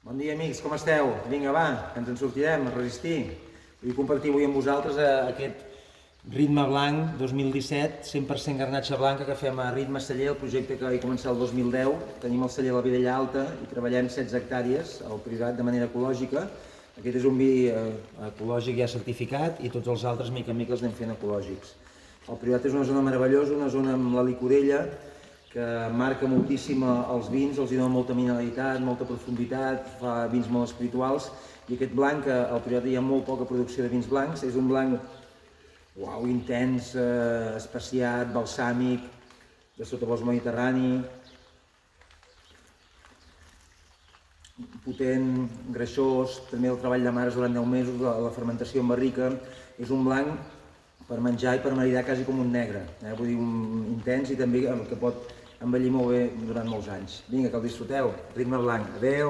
Bon dia, amics, com esteu? Vinga, va, que ens en sortirem, a resistir. Vull compartir avui amb vosaltres aquest Ritme Blanc 2017, 100% garnatxa blanca que fem a Ritme Celler, el projecte que vaig començar el 2010. Tenim el celler a la Vilella Alta i treballem 16 hectàrees al Priorat de manera ecològica. Aquest és un vi ecològic ja certificat i tots els altres mica en mica els anem fent ecològics. El Priorat és una zona meravellosa, una zona amb la licorella, que marca moltíssim els vins, els dona molta mineralitat, molta profunditat, fa vins molt espirituals, i aquest blanc, que al Priorat hi ha molt poca producció de vins blancs, és un blanc intens, especiat, balsàmic, de sotabosc mediterrani, potent, greixós, també el treball de mares durant 10 mesos, la fermentació en barrica, és un blanc per menjar i per maridar quasi com un negre, vull dir, un intens i també que pot envellir molt bé durant molts anys. Vinga, que el disfruteu. Ritme Blanc. Adéu!